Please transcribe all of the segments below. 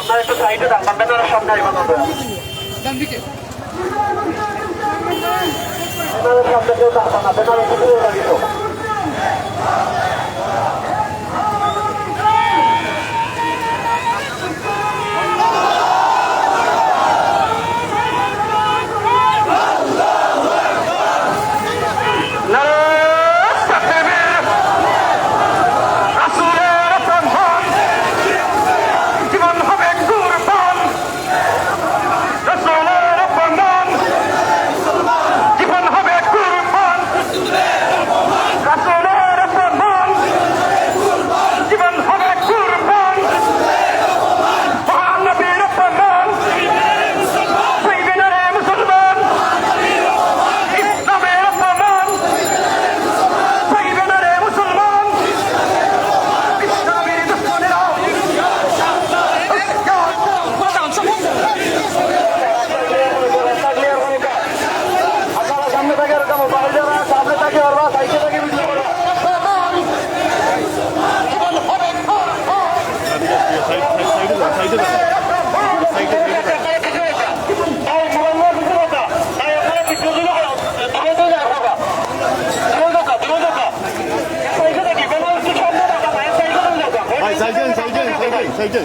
আপনারা একটু সাইডে দাম বেটার সামনে আইবা না ডান দিকে বেটার সামনে কেউ দাঁড়াবে না বেটার উপরে লাগিত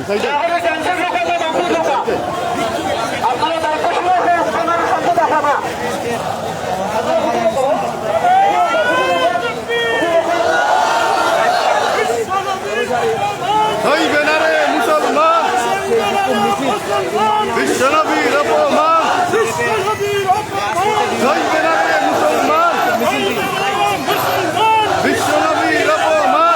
সাইডে আপনারা দায়িত্ব শুনে সামনে দেখাবো হইবে না রে মুসলমান বিশ্বনবীর অপমান হইবে না রে মুসলমান বিশ্বনবীর অপমান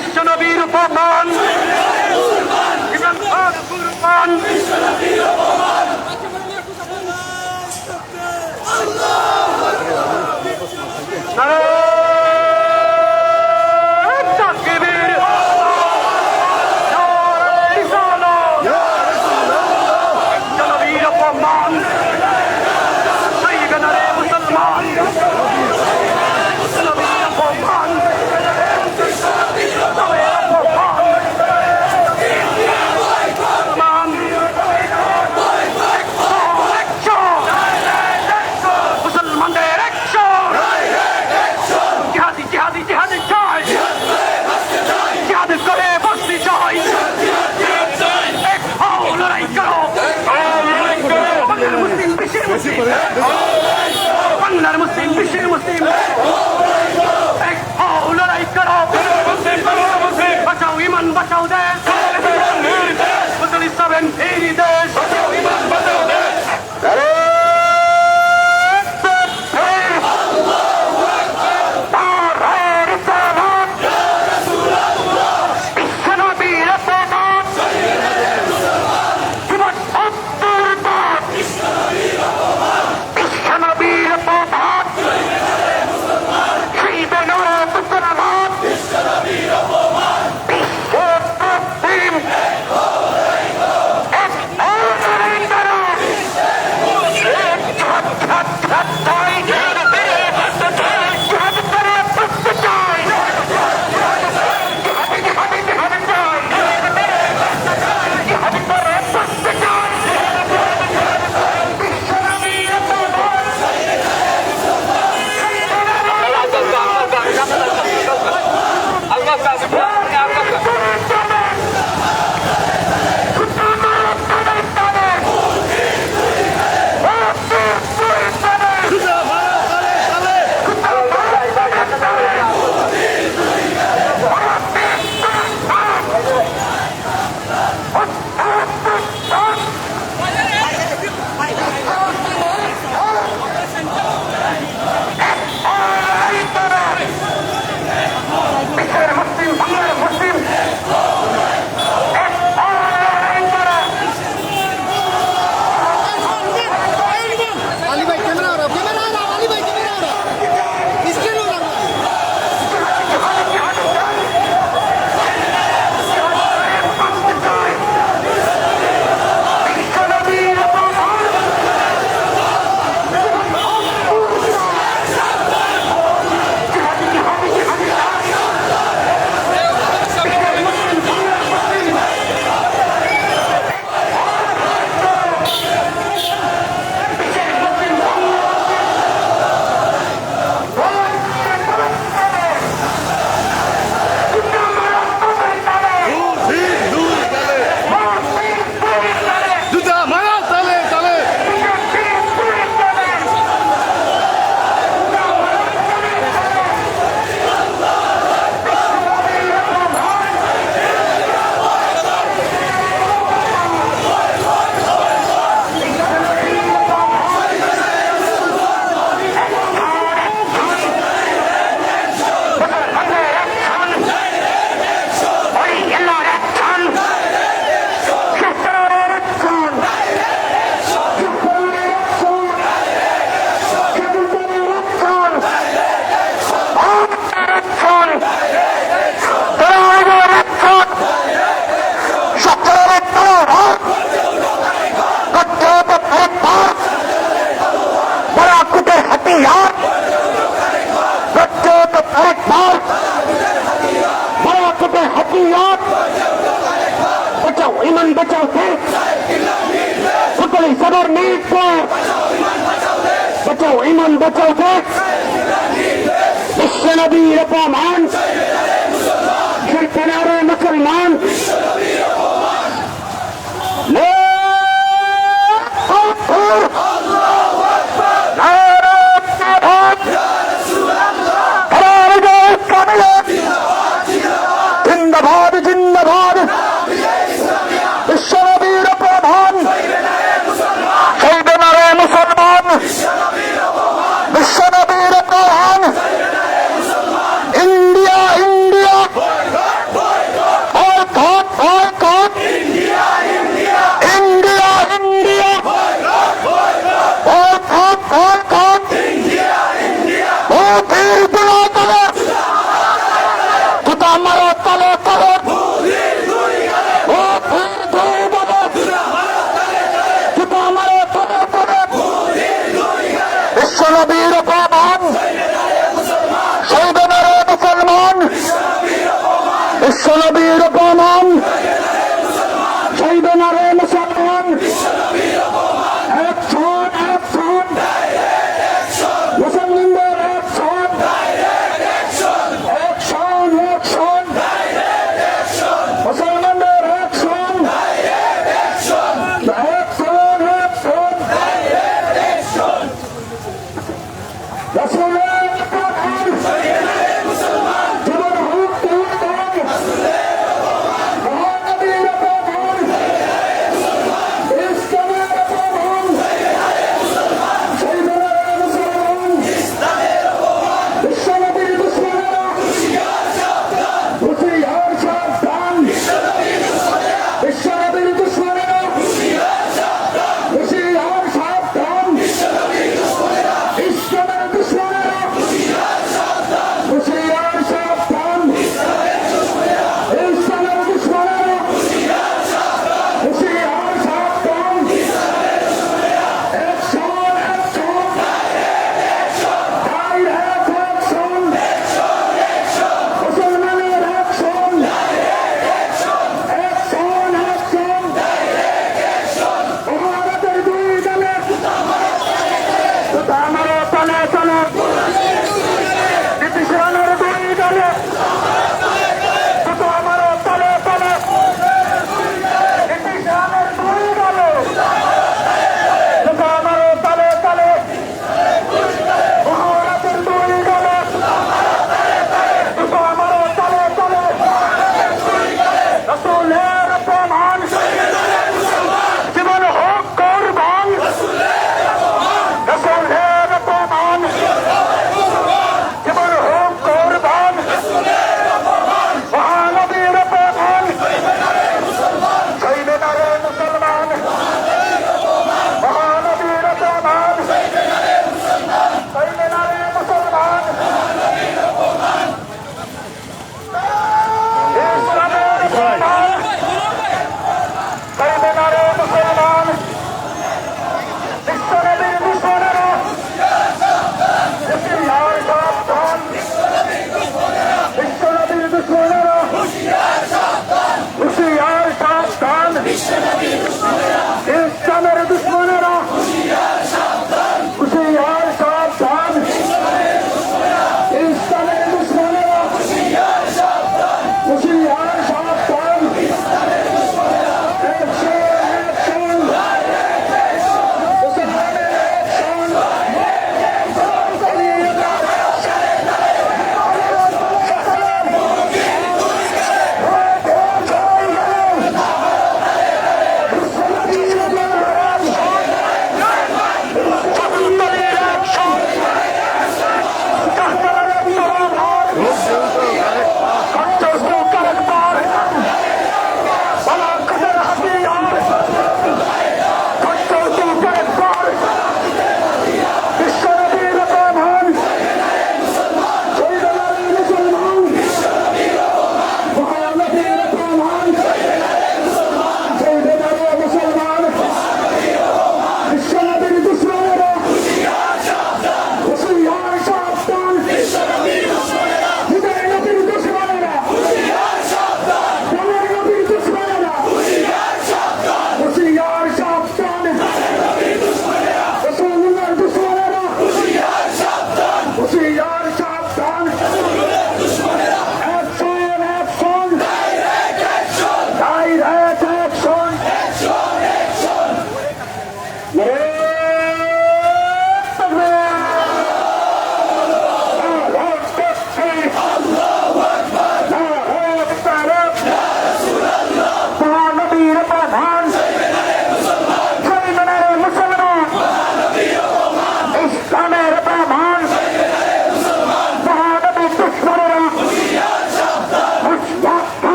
বিশ্বনবীর অপমান সাইডে বাংলার মুসলিম বিশ্বের মুসলিম এক হও লড়াই করো বাঁচাও ইমান বাঁচাও দেশ মুসলিম ইসলামের এই দেশ ইমান বাঁচাও দেশ সবার মৃত্যু বাঁচাও ইমান বাঁচাও দেশ বিশ্বনবীর অপমান শিল্পনারে মুসলমান জিন্দাবাদ জিন্দাবাদ বিশ্বনবীর প্রধান সৈদনারে মুসলমান বিশ্বনবীর প্রধান India India boycott boycott India India boycott boycott ভূতির গুলো তলে জুতা মারো তলে তলে ভূতির দুই বলে জুতা মারো তলে তলে বিশ্বনবীর প্রধান সৈদনারে মুসলমান বিশ্বনবীর প্রধান সৈদনারে মুসলমান অ্যাকশন অ্যাকশন মুসলমানদের অ্যাকশন অ্যাকশন অ্যাকশন মুসলমানদের অ্যাকশন অ্যাকশন অ্যাকশন রাসূলের প্রধান জীবন হোক ত্যাগ মহানবীর প্রধান ইসলামের প্রধান সৈদনারে মুসলমান বিশ্বনবীর দুশ্মনেরা হুঁশিয়ার সাবধান বিশ্বনবীর দুশ্মনেরা হুঁশিয়ার সাবধান ইসলামের দুশ্মনেরা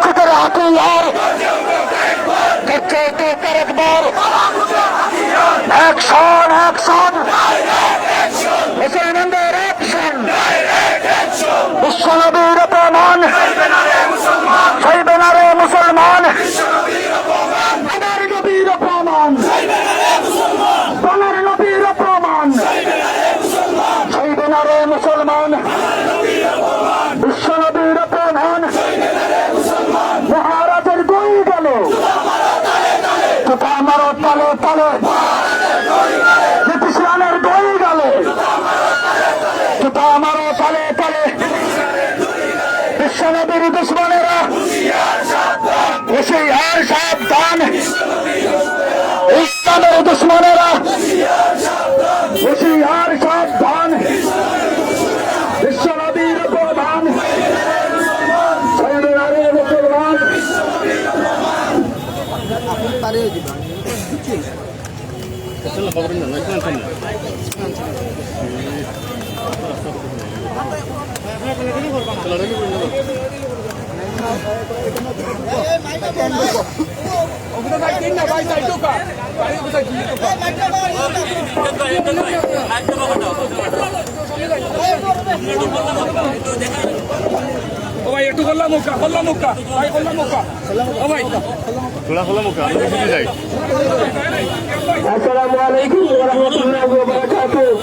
খুদের হাতিয়ার দেখতে একবার অ্যাকশন অ্যাকশন মুসলমানদের অ্যাকশন বিশ্বনবীর অপমান সইবে না রে মুসলমান আমার নবীর অপমান আমার নবীর অপমান সইবে না রে মুসলমান বিশ্বনবীর অপমান মহারাজের গই গেল কোথা আমারও তালে তালে ব্রিটিশানের গই গেল কোথা আমারও তালে তালে বিশ্বনবীর দুশ্মনেরা হুঁশিয়ার সাবধান ইসলামের দুশ্মনেরা হুঁশিয়ার সাবধান বিশ্বনবীর প্রধান সৈন্যের মুসলমান ও ভাই একটু খোলা মুখা ভাই খোলা মুখা ও ভাই খোলা খোলা মুখ আমি বুঝে যাই আসসালামু আলাইকুম ওয়া রাহমাতুল্লাহি ওয়া বারাকাতুহু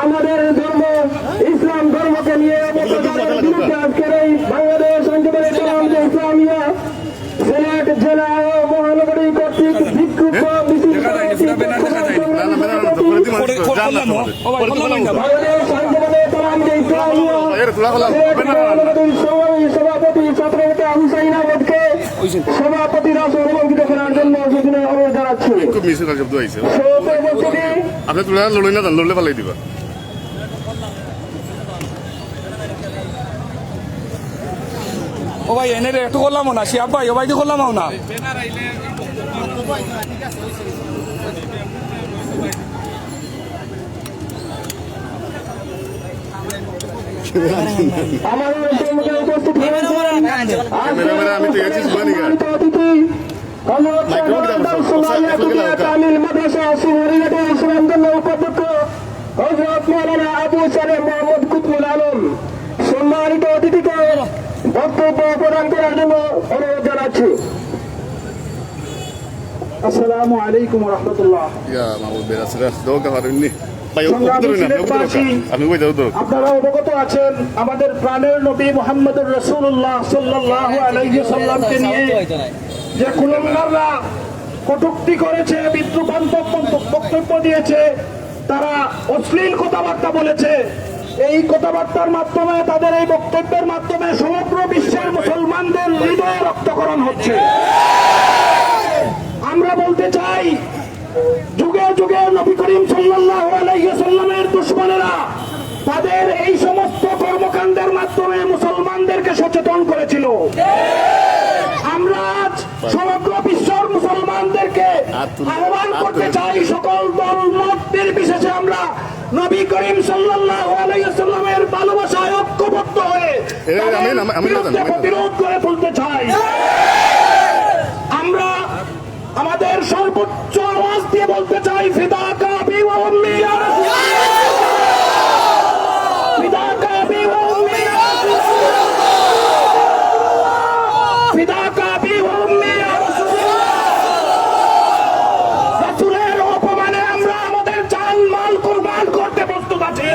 আমাদের ধর্ম ইসলাম ধর্মকে নিয়ে আজকের এই বাংলাদেশ আন্দোলনের কালাম যে ইসলামিয়া সিলেট জেলা ও মহানগরী কর্তৃক বিক্ষোভ বাংলাদেশ আন্দোলনের কালাম যে ইসলামিয়া সভাপতি ছাত্রনেতা হুসাইন আহমদকে সভাপতি রাষ্ট্র নিবন্ধিত করার জন্য সেদিনে অনুরোধ জানাচ্ছি। খুব মিছিল শব্দ হয়েছে আপনি তুলে লড়ই না জান লড়লে পালাই দিবা ও ভাই এনে রে একটু করলাম না শিয়াব ভাই ও ভাই তো করলাম না আমি তো গেছি সুবানিকা সম্মানিত অতিথিকে বক্তব্য প্রদান করার জন্য অনুরোধ জানাচ্ছি। আসসালামু আলাইকুম ওয়া রাহমাতুল্লাহ। ইয়া মাহমুদ বেরাসরা দোকা হারুনি আপনারা অবগত আছেন আমাদের প্রাণের নবী মুহাম্মদুর রাসূলুল্লাহ সাল্লাল্লাহু আলাইহি সাল্লামকে নিয়ে যে কুলাঙ্গাররা কটূক্তি করেছে, বিদ্রুপাত্মক বক্তব্য দিয়েছে, তারা অশ্লীল কথাবার্তা বলেছে। এই কথাবার্তার মাধ্যমে তাদের এই বক্তব্যের মাধ্যমে সমগ্র বিশ্বের মুসলমানদের হৃদয় রক্তকরণ হচ্ছে। আমরা বলতে চাই যুগে যুগে নবী করিম সাল্লাল্লাহু আলাইহি সাল্লামের দুশমনেরা তাদের এই সমস্ত কর্মকাণ্ডের মাধ্যমে মুসলমানদেরকে সচেতন করেছিল। আমরা আজ সমগ্র বিশ্বের মুসলমানদেরকে আহ্বান করতে চাই, সকল দল মত নির্বিশেষে আমরা নবী করিম সাল্লাল্লাহু আলাইহি সাল্লামের ভালোবাসায় ঐক্যবদ্ধ হয়ে প্রতিরোধ করে তুলতে চাই। আমরা আমাদের সর্বোচ্চ আওয়াজ দিয়ে বলতে চাই, ফিদাকা আবি ওয়া উম্মি ইয়া রাসূলুল্লাহ, ফিদাকা আবি ওয়া উম্মি ইয়া রাসূলুল্লাহ, ফিদাকা আবি ওয়া উম্মি ইয়া রাসূলুল্লাহ। রাসূলের অপমানে আমরা আমাদের জান মাল কুরবান করতে প্রস্তুত আছি।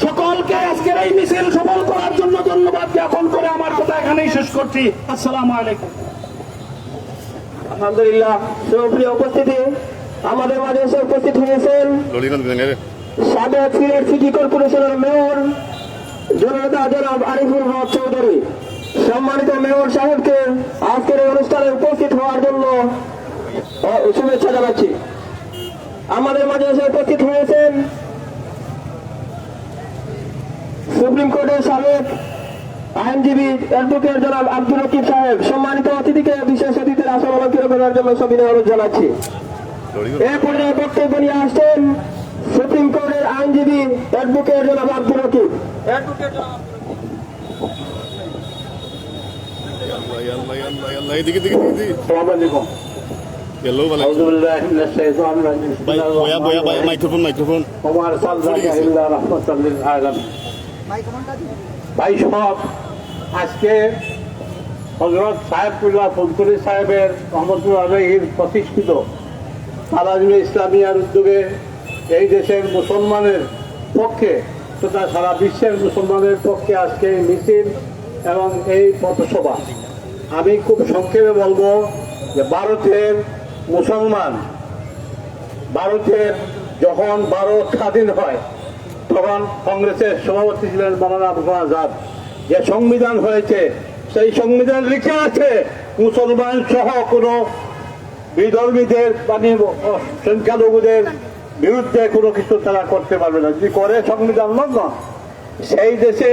সকলকে আজকের এই মিছিল সফল করার জন্য ধন্যবাদ জ্ঞাপন করে আমার কথা এখানেই শেষ করছি। আসসালামু আলাইকুম। আলহামদুলিল্লাহ, সুপ্রিয় উপস্থিতি, আমাদের মাঝে এসে উপস্থিত হয়েছেন সাবেক সিলেট সিটি কর্পোরেশনের মেয়র জননেতা জনাব আরিফুল হক চৌধুরী। সম্মানিত মেয়র সাহেবকে আজকের এই অনুষ্ঠানে উপস্থিত হওয়ার জন্য শুভেচ্ছা জানাচ্ছি। আমাদের মাঝে এসে উপস্থিত হয়েছেন সুপ্রিম কোর্টের সাবেক আইনজীবী অ্যাডভোকেট জনাব আব্দুল রকিব সাহেব, সম্মানিত অতিথিকে বিশেষ অতিথির আসন অলঙ্কৃত করার জন্য সবিনয় অনুরোধ জানাচ্ছি। এ পর্যায়ে বক্তব্য নিয়ে আসছেন সুপ্রিম কোর্টের আইনজীবী অ্যাডভোকেট জনাব আব্দুল রকিব। এদিকে দিকে আসসালামু আলাইকুম। গেলেও ভালো আউযুবিল্লাহি মিনাশ শাইতানির রাজিম। মাইক্রোফোন ওমার সালজাকা ইল্লা রাহমাতাল লিল আলামিন। ভাই সব, আজকে হযরত সাহেবুল্লাহ ফজলুল সাহেবের রহমতুল্লাহ আলাইহির প্রতিষ্ঠিত তালাজুল ইসলামিয়ার উদ্যোগে এই দেশের মুসলমানের পক্ষে তথা সারা বিশ্বের মুসলমানের পক্ষে আজকে এই মিছিল এবং এই পথসভা। আমি খুব সংক্ষেপে বলবো যে ভারতের মুসলমান, ভারতের যখন ভারত স্বাধীন হয় তখন কংগ্রেসের সভাপতি ছিলেন মৌলানা আবুল আজাদ। যে সংবিধান হয়েছে সেই সংবিধান লিখে আছে মুসলমান সহ কোনো বিধর্মীদের মানে সংখ্যালঘুদের বিরুদ্ধে কোনো কিছু তারা করতে পারবে না, যদি করে সংবিধান লঙ্ঘন। সেই দেশে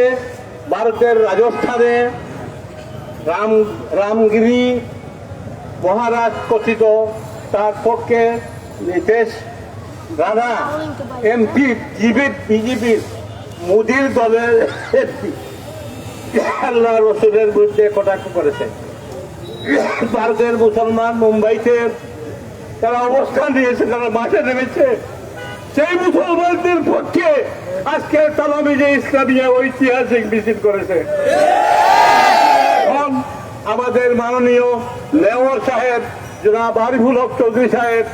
ভারতের রাজস্থানে রামগিরি মহারাজ কথিত, তার পক্ষে নীতিশ রানা এমপি বিজেপির মোদীর দলের এমপি আল্লাহ রসুলের বিরুদ্ধে কটাক্ষ করেছে। ভারতের মুসলমান মুম্বাইতে তারা অবস্থান নিয়েছে, তারা মাঠে নেমেছে সেই মুসলমানদের পক্ষে। আজকে তালামিজে ইসলামিয়া ঐতিহাসিক মিছিল করেছে। এখন আমাদের মাননীয় মেয়র সাহেব জনাব আরিফুল হক চৌধুরী সাহেব,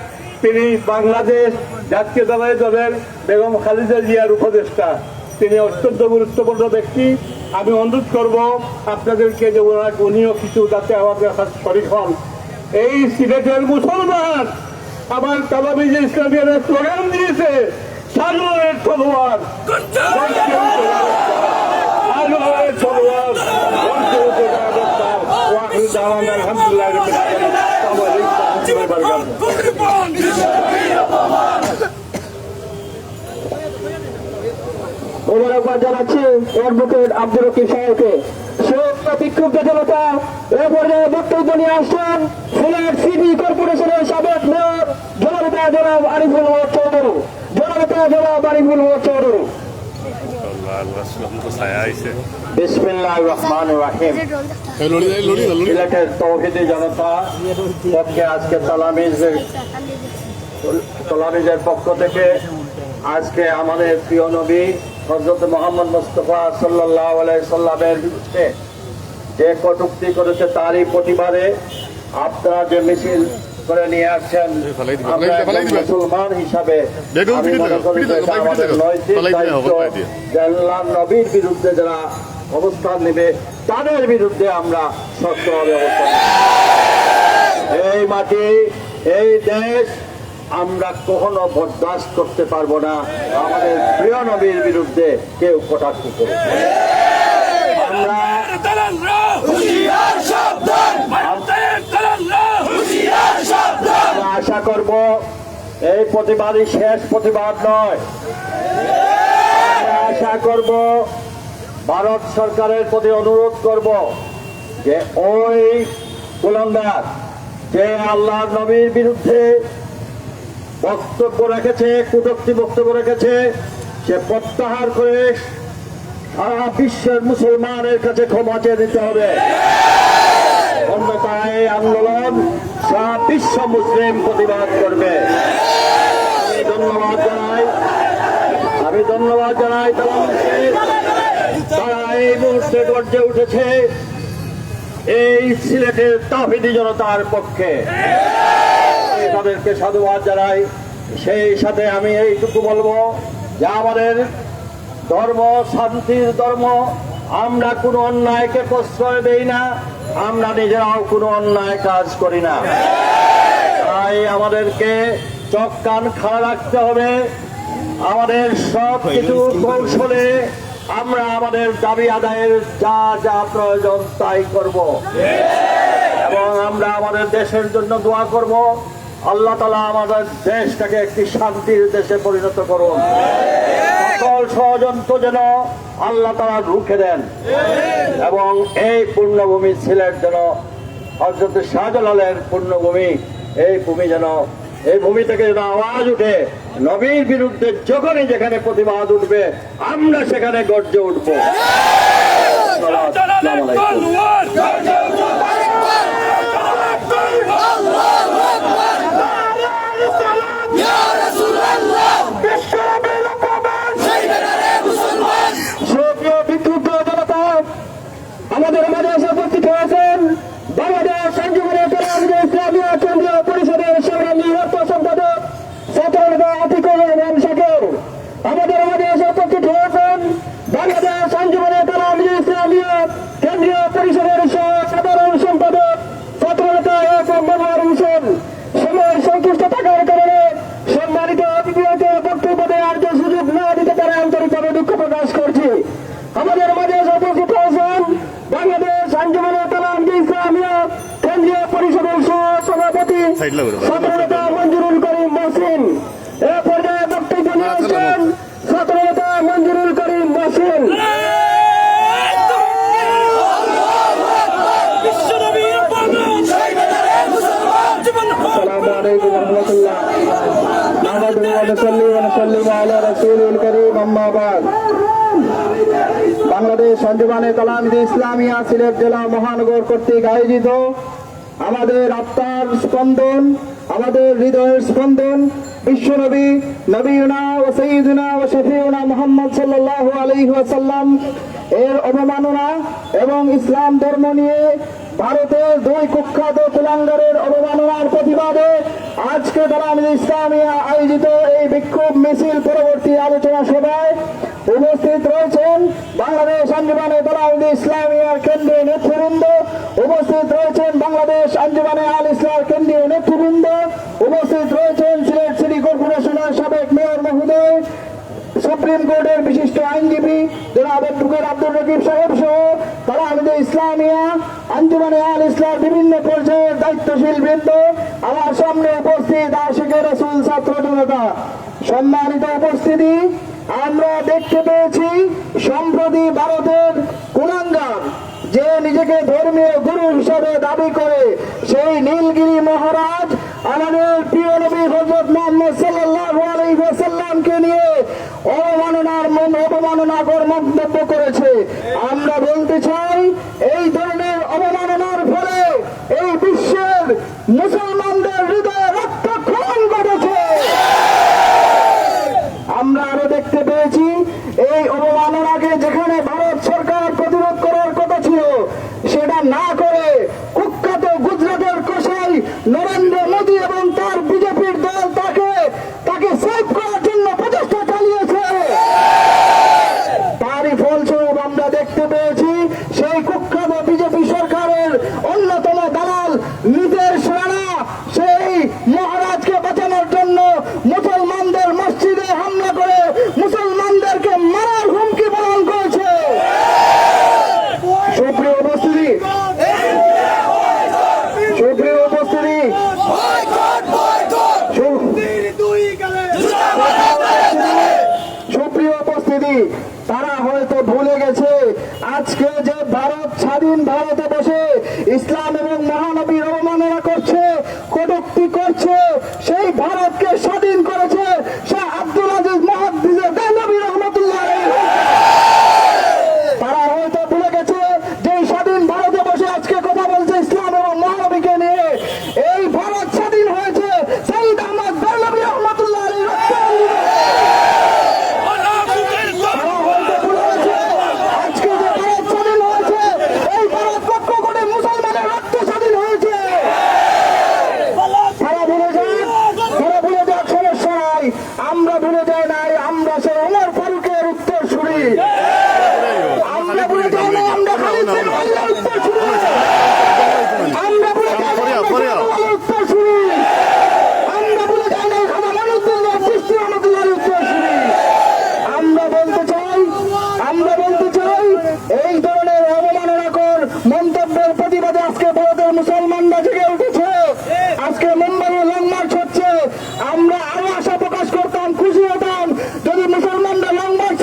তিনি বাংলাদেশ জাতীয়তাবাদী দলের বেগম খালেদা জিয়ার উপদেষ্টা, তিনি অত্যন্ত গুরুত্বপূর্ণ ব্যক্তি। আমি অনুরোধ করব আপনাদেরকে যে উনিও কিছু যাতে আমাদের শরীর হন। এই সিলেটের মুসলমান আমার তালামিজে ইসলামিয়ার স্লোগান দিয়েছে, সাগরের তলোয়ার সাগরের তলোয়ার। আলহামদুলিল্লাহ। মোবারকবাদ জানাচ্ছি অ্যাডভোকেট আব্দুল রকিব সাহেবকে। বিক্ষুব্ধ জনতা এ পর্যায়ে বক্তব্য নিয়ে আসছেন সিলেট সিটি কর্পোরেশনের সাবেক মেয়র জননেতা জনাব আরিফুল হক চৌধুরী। জননেতা জনাব আরিফুল হক চৌধুরী। বিসমিল্লাহির রহমানির রহিম। সিলেটের তৌহিদি জনতা পক্ষে আজকে তালামিজের পক্ষ থেকে আজকে আমাদের প্রিয় নবী হযরত মুহাম্মদ মুস্তাফা সাল্লাল্লাহু আলাইহি সাল্লামের বিরুদ্ধে যে কটূক্তি করেছে তারই প্রতিবাদে আপনারা যে মিছিল করে নিয়ে আসছেন, আমরা মুসলমান হিসাবে আমি মনে করি যে এটা আমাদের নৈতিক দায়িত্ব যে আল্লাহর নবীর বিরুদ্ধে যারা অবস্থান নেবে তাদের বিরুদ্ধে আমরা শক্তভাবে অবস্থান নেব। এই মাটি, এই দেশ আমরা কখনো বরদাস্ত করতে পারবো না আমাদের প্রিয় নবীর বিরুদ্ধে কেউ কটাক্ষ করবে। আমরা আশা করব এই প্রতিবাদই শেষ প্রতিবাদ নয়। আমরা আশা করব, ভারত সরকারের প্রতি অনুরোধ করব যে ওই কুলঙ্গার যে আল্লাহর নবীর বিরুদ্ধে বক্তব্য রেখেছে, কটূক্তি বক্তব্য রেখেছে, সে প্রত্যাহার করে সারা বিশ্বের মুসলমানের কাছে ক্ষমা চেয়ে দিতে হবে। অন্যথায় এই আন্দোলন সারা বিশ্ব মুসলিম প্রতিবাদ করবে। আমি ধন্যবাদ জানাই তারা এই মুহূর্তে গর্জে উঠেছে এই সিলেটের তাওহীদি জনতার পক্ষে। তাদেরকে সাধুবাদ জানাই। সেই সাথে আমি এইটুকু বলবো যে আমাদের ধর্ম শান্তির ধর্ম, আমরা কোনো অন্যায়কে প্রশ্রয় দেই না, আমরা নিজেরাও কোনো অন্যায় কাজ করি না। তাই আমাদেরকে চোখ কান খাড়া রাখতে হবে। আমাদের সব কিছু কৌশলে আমরা আমাদের দাবি আদায়ের যা যা প্রয়োজন তাই করব এবং আমরা আমাদের দেশের জন্য দোয়া করব। আল্লাহ তাআলা আমাদের দেশটাকে একটি শান্তির দেশে পরিণত করুন। সকল সকল ষড়যন্ত্র যেন আল্লাহ তাআলা রুখে দেন এবং এই পূর্ণভূমি সিলেট যেন হযরত শাহজালালের পূর্ণভূমি, এই ভূমি যেন, এই ভূমি থেকে যেন আওয়াজ উঠে নবীর বিরুদ্ধে যখনই যেখানে প্রতিবাদ উঠবে আমরা সেখানে গর্জে উঠবো। আসসালামু আলাইকুম। সুপ্রিয় বিক্ষুব্ধ জনতা, আমাদের মাঝে এসে উপস্থিত হয়েছেন বাংলাদেশ আঞ্জুমানে কেরামতে ইসলামিয়া কেন্দ্রীয় পরিষদের সংগ্রামী অর্থ সম্পাদক ছাত্রনেতা আতিকুর রহমান শাকির। আমাদের মাঝে এসে উপস্থিত হয়েছেন বাংলাদেশ আঞ্জুমানে কেরামতে ইসলামিয়া কেন্দ্রীয় পরিষদের সাধারণ সম্পাদক ছাত্রনেতা এফ এম মনোয়ার হোসেন। সময় সংশ্লিষ্ট থাকার কারণে সম্মানিত অতিথিকে বক্তব্য দেওয়ার যে সুযোগ না দিতে পারে আন্তরিকভাবে দুঃখ প্রকাশ করছি। আমাদের মাঝে এসে উপস্থিত হয়েছেন বাংলাদেশ আঞ্জুমানে কেরামতে ইসলামিয়া কেন্দ্রীয় পরিষদের সভাপতি ছাত্রনেতা মঞ্জুরুল করিম মহসিন। এ পর্যায়ে বক্তব্য নিয়েছেন ছাত্রনেতা মঞ্জুরুল করিম মহসিন। আসসালামু আলাইকুম ওয়া রাহমাতুল্লাহ। নাহমাদুহু ওয়া নুসাল্লি ওয়া নুসাল্লিমু আলা রাসূলিল কারীম, আম্মা বা'দ। বাংলাদেশ আঞ্জুমানে কেরামতে ইসলামিয়া সিলেট জেলা মহানগর কর্তৃক আয়োজিত আমাদের আত্মার স্পন্দন, আমাদের হৃদয়ের স্পন্দন বিশ্বনবী নবীনা ও সাইয়্যিদুনা ও শফিউনা মুহাম্মদ সাল্লাল্লাহু আলাইহি ওয়াসাল্লাম এর অবমাননা এবং ইসলাম ধর্ম নিয়ে ভারতের দুই কুখ্যাত কুলাঙ্গারের অবমাননার প্রতিবাদে আজকে কেরামতে ইসলামিয়া আয়োজিত এই বিক্ষোভ মিছিল পরবর্তী আলোচনা সভায় উপস্থিত রয়েছেন বাংলাদেশ আঞ্জুমানে কেরামতে ইসলামিয়ার কেন্দ্রীয় নেতৃবৃন্দ, উপস্থিত রয়েছেন বাংলাদেশ আঞ্জুমানে আল ইসলামের কেন্দ্রীয় নেতৃবৃন্দ, উপস্থিত রয়েছেন সিলেট সিটি কর্পোরেশনের সাবেক মেয়র মহোদয়, সুপ্রিম কোর্টের বিশিষ্ট আইনজীবী জনাব অ্যাডভোকেট আব্দুর রকিব সাহেব সহ কেরামতে ইসলামিয়া আঞ্জুমানে আল ইসলাম বিভিন্ন পর্যায়ের দায়িত্বশীল বৃন্দ, আমার সামনে উপস্থিত আশিকে রাসূল ছাত্র জনতা। সম্মানিত উপস্থিতি, আমরা দেখতে পেয়েছি সম্প্রতি ভারতের কুলাঙ্গার যে নিজেকে ধর্মীয় গুরু হিসাবে দাবি করে সেই নীলগিরি মহারাজ আমাদের প্রিয় নবী হযরত মুহাম্মদ সাল্লাল্লাহু আলাইহি ওয়াসাল্লামকে নিয়ে অবমাননাকর মন্তব্য করেছে। আমরা বলতে চাই, এই ধরনের অবমাননার ফলে এই বিশ্বের মুসলমানদের হৃদয়ে রক্তক্ষরণ ঘটেছে। আমরা আরো দেখতে পেয়েছি এই অবমাননাকে যেখানে ভারত সরকার প্রতিরোধ করার কথা ছিল সেটা না করে কুখ্যাত গুজরাটের কসাই নরেন্দ্র মোদী এবং তার বিজেপির দল তাকে সেভ করার জন্য প্রচেষ্টা চালিয়েছে। তারই ফলস্বরূপ আমরা দেখতে পেয়েছি সেই কুখ্যাত বিজেপি সরকারের অন্যতম দালাল নীতিশ রানা সেই মহারাজকে বাঁচানোর জন্য মুসলমানদের মসজিদে হামলা করে মুসলমানদেরকে মারার হুমকি পালন করেছে। সুপ্রিয় উপস্থিতি, সুপ্রিয় উপস্থিতি, সুপ্রিয় উপস্থিতি, তারা হয়তো ভুলে গেছে আজকে যে ভারত স্বাধীন ভারতে বসে ইসলাম এবং মহানবীর অবমাননা করছে, কটূক্তি করছে, সেই ভারতকে স্বাধীন করেছে শাহ আব্দুল আজিজ মুহাদ্দিস দেহলভী রহমাতুল্লাহ আলাইহি। তারা হয়তো ভুলে গেছে যে স্বাধীন ভারতে বসে আজকে কথা বলছে ইসলাম এবং মহানবীকে নিয়ে। এই ভারত স্বাধীন হয়েছে শহীদ আহমদ দেহলভী রহমাতুল্লাহ আলাইহি। আমরা ভুলে যাই নাই, আমরা সেই ওমর ফারুকের উত্তরসূরি। আমরা ভুলে যাই নাই, আমরা খালিদ বিন ওয়ালিদের উত্তরসূরি। আমরা ভুলে যাই নাই, উত্তরসূরি। আমরা ভুলে যাই নাই, খাজা মঈনুদ্দিন চিশতি রহমাতুল্লাহর উত্তরসূরি। আমরা বলতে চাই এই ধরনের অবমাননাকর মন্তব্যের প্রতিবাদে আজকে ভারতের মুসলমানরা জেগে উঠেছে। আজকে মুম্বাইয়ে লং মার্চ হচ্ছে। আমরা আরো আশা প্রকাশ করতাম, খুশি হতাম যদি মুসলমানরা লং মার্চ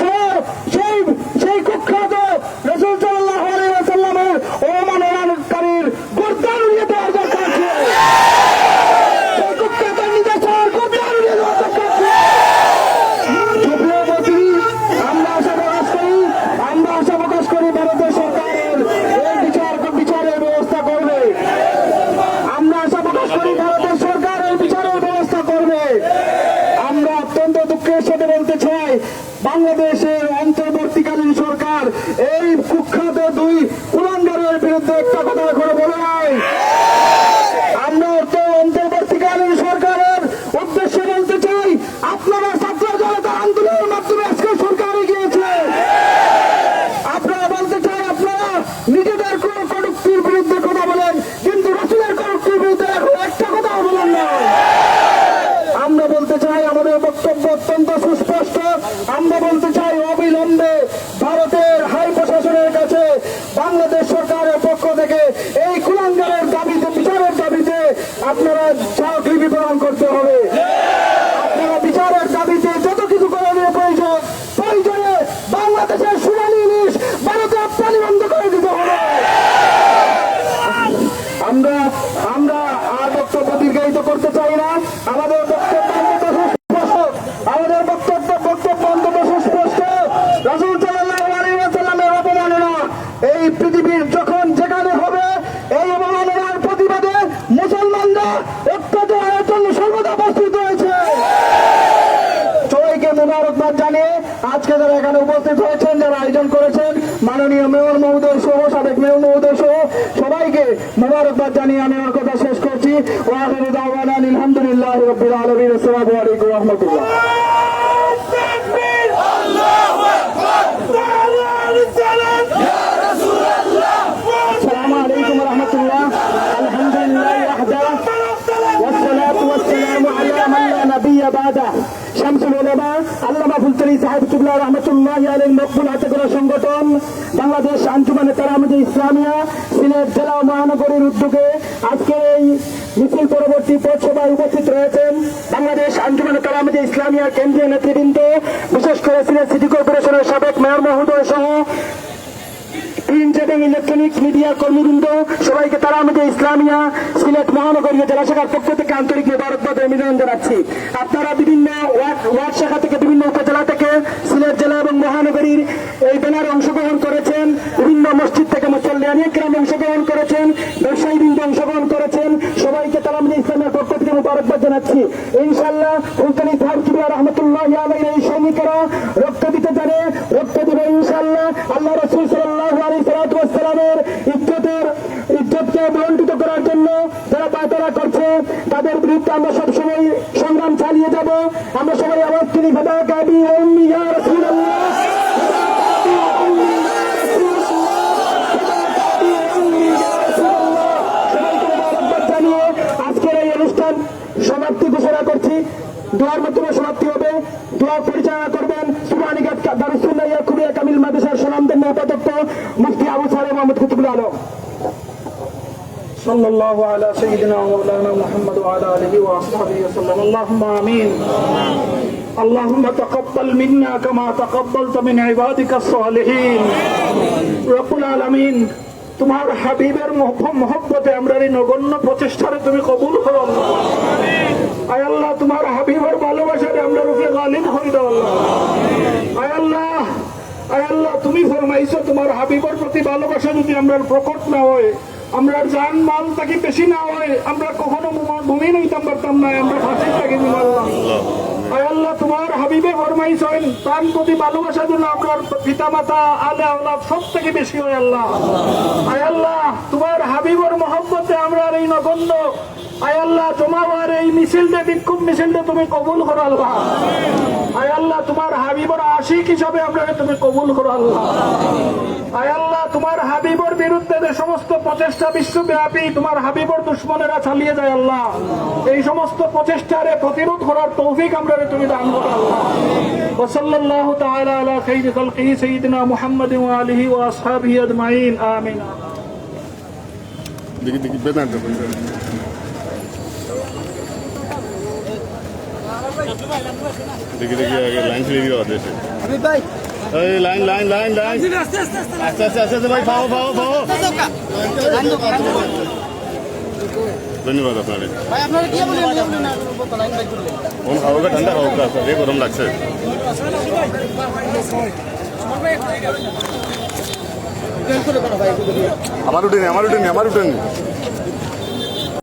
বাংলাদেশের অন্তর্বর্তীকালীন সরকার এই কুখ্যাত দুই কুলাঙ্গারের বিরুদ্ধে একটা কথা এখনো বলে নাই। আমরা তো অন্তর্বর্তীকালীন সরকারের উদ্দেশ্যে বলতে চাই, আপনারা ছাত্র জনতা আন্দোলনের মাধ্যমে আজকে সরকারে গিয়েছে। আপনারা বলতে চাই আপনারা নিজেদের কোন কটূক্তির বিরুদ্ধে কথা বলেন, কিন্তু রাসূলের কটূক্তির বিরুদ্ধে এখন একটা কথাও বলেন না। আমরা বলতে চাই আমাদের বক্তব্য অত্যন্ত সুস্পষ্ট। আমরা বলতে চাই অবিলম্বে ভারতের হাই প্রশাসনের কাছে বাংলাদেশ সরকারের পক্ষ থেকে এই কুলাঙ্গারের দাবিতে, বিচারের দাবিতে আপনারা স্মারকলিপি প্রদান করতে হবে। আপনারা বিচারের দাবিতে যত কিছু করণীয় প্রয়োজন, প্রয়োজনে বাংলাদেশের শুনানি ইলিশ ভারতে রপ্তানি বন্ধ করে দিতে হবে। আমরা আর বক্তব্য দীর্ঘায়িত করতে চাই না। আমাদের বক্তব্য অন্তত সুস্পষ্ট। আমাদের বক্তব্য অন্তত সুস্পষ্ট। রাসূল সাল্লাল্লাহু আলাইহি ওয়াসাল্লামের অপমাননা এই পৃথিবীর যখন যেখানে হবে, এই অবমাননার প্রতিবাদে মুসলমানরা অত্যাচারের জন্য সর্বদা প্রস্তুত হয়েছে। সবাইকে মোবারকবাদ জানিয়ে আজকে যারা এখানে উপস্থিত হয়েছেন, যারা আয়োজন করেছেন, মাননীয় মেয়র মহোদয় সহ, সাবেক মেয়র মহোদয় সহ সবাইকে মোবারকবাদ জানিয়ে আমি আমার কথা শেষ করছি। ওয়া আখিরু দাওয়ানা আলহামদুলিল্লাহি রাব্বিল আলামিন। আসসালামু আলাইকুম ওয়া রাহমাতুল্লাহ। আসসালামু আলাইকুম ওয়া রাহমাতুল্লাহ। আলহামদুলিল্লাহি ওয়াহদা ওয়াসসালাতু ওয়াসসালামু আলা মান লা নাবিয়্যা বা'দা। শামসুল উলামা আল্লামা ফুলতলি সাহেব কিবলা রাহমাতুল্লাহি আলাইহি মকবুল হাতে করা সংগঠন বাংলাদেশ আঞ্জুমানে তারামুজে ইসলামিয়া সিলেট জেলা ও মহানগরীর উদ্যোগে আজকের এই মিছিল পরবর্তী পথসভায় উপস্থিত রয়েছেন বাংলাদেশ আঞ্জুমানে তারামুজে ইসলামিয়া কেন্দ্রীয় নেতৃবৃন্দ, বিশেষ করে সিলেট সিটি কর্পোরেশনের সাবেক মেয়র মহোদয় সহ প্রিন্ট এবং ইলেকট্রনিক্স মিডিয়া কর্মীবৃন্দ, সবাইকে তারামুজে ইসলামিয়া সিলেট মহানগরীয় জেলা শাখার পক্ষ থেকে আন্তরিক মোবারকবাদ ও অভিনন্দন জানাচ্ছি। আপনারা বিভিন্ন ওয়ার্ড শাখা থেকে, বিভিন্ন উপজেলা থেকে সিলেট জেলা এবং মহানগরীর এই ব্যানারে অংশগ্রহণ করেছেন। বিভিন্ন মসজিদ থেকে মুসল্লিয়ান ইকরাম অংশগ্রহণ করেছেন, ব্যবসায়ীবৃন্দ অংশগ্রহণ করেছেন। সবাইকে তারামুজে ইসলামের পক্ষ থেকে মোবারকবাদ জানাচ্ছি। ইনশাআল্লাহ ফুলতলি সাহেব কিবলা রাহমাতুল্লাহি আলাইহি এই সৈনিকেরা রক্ত দিতে জানে, রক্ত দেবে ইনশাআল্লাহ। আল্লাহ রাসূল সাল্লাল্লাহু আলাইহি ওয়াসাল্লামের ইজ্জতকে বঞ্চিত করার জন্য যারা পায়তারা করছে তাদের বিরুদ্ধে আমরা সবসময় সংগ্রাম চালিয়ে যাব। আমরা সবাই আওয়াজ তুলি, ফাদাকাবি উম্মি ইয়া রাসূলুল্লাহ, জানিয়ে আজকের এই অনুষ্ঠান সমাপ্তি ঘোষণা করছি। দোয়ার মাধ্যমে সমাপ্তি হবে। দোয়া পরিচালনা করবেন সুবহানিকাত দারুস সুন্নাহ ইয়াকুবিয়া কামিল মাদ্রাসার সুনামধন্য উপাধ্যক্ষ মুফতি আবু সালেহ মোহাম্মদ কুতুবুল আলম। সাল্লাল্লাহু আলা সাইয়্যিদিনা ওয়া মাওলানা মুহাম্মদ ওয়া আলা আলিহি ওয়া আসহাবিহি ওয়াসাল্লাম। আল্লাহুম্মা আমিন। আল্লাহুম্মা তাকাব্বাল মিন্না কামা তাকাব্বালতা মিন ইবাদিকাস সালিহিন। রব্বুল আলামিন, তোমার হাবিবের মহব্বতে আমরা এই নগণ্য প্রচেষ্টারে তুমি কবুল করো। আয় আল্লাহ, তোমার হাবিবের ভালোবাসারে আমরা রূপে গালিব হই দাও। আয় আল্লাহ, তুমি ফরমাইছো তোমার হাবিবের প্রতি ভালোবাসা যদি আমরা প্রকট না হয়, আমরা জান মাল তাকে বেশি না হয়, আমরা কখনো মুমিন হইতাম পারতাম না, আমরা ফাঁসি তাকে মারলাম। আয় আল্লাহ, তোমার হাবিবে ফরমাইছেন তার প্রতি ভালোবাসা জন্য আমরা পিতা মাতা আলে আওলাদ সব থেকে বেশি হয়। আল্লাহ, আয় আল্লাহ, তোমার হাবিবের মহব্বতে আমরা এই নগণ্য আয় আল্লাহ তোমার এই মিছিলটা, বিক্ষোভ মিছিলটা তুমি কবুল করো আল্লাহ। আয় আল্লাহ, তোমার হাবিবর আশিক হিসাবে আমরা তুমি কবুল করো আল্লাহ। আয় আল্লাহ, তোমার হাবিবর বিরুদ্ধে যে সমস্ত প্রচেষ্টা বিশ্বব্যাপী তোমার হাবিবর দুশ্মনেরা চালিয়ে যায় আল্লাহ, এই সমস্ত প্রচেষ্টারে প্রতিরোধ করার তৌফিক আমরা তুমি দান করো আল্লাহ। ওয়া সাল্লাল্লাহু তাআলা আলা খাইরি খালকিহি সাইয়্যিদিনা মুহাম্মাদিন ওয়া আলিহি ওয়া আসহাবিহি আজমাইন। আমিন। দেখি বেদান দেখি আগে লাইন ছেড়ে দিও দেশে। এই লাইন লাইন লাইন লাইন আস্তে আস্তে আস্তে ভাই, পাও পাও পাও। ধন্যবাদ আপনার। কোন খাওয়া ঠান্ডা খাওয়া সবই গরম লাগছে। আমার উঠেনি।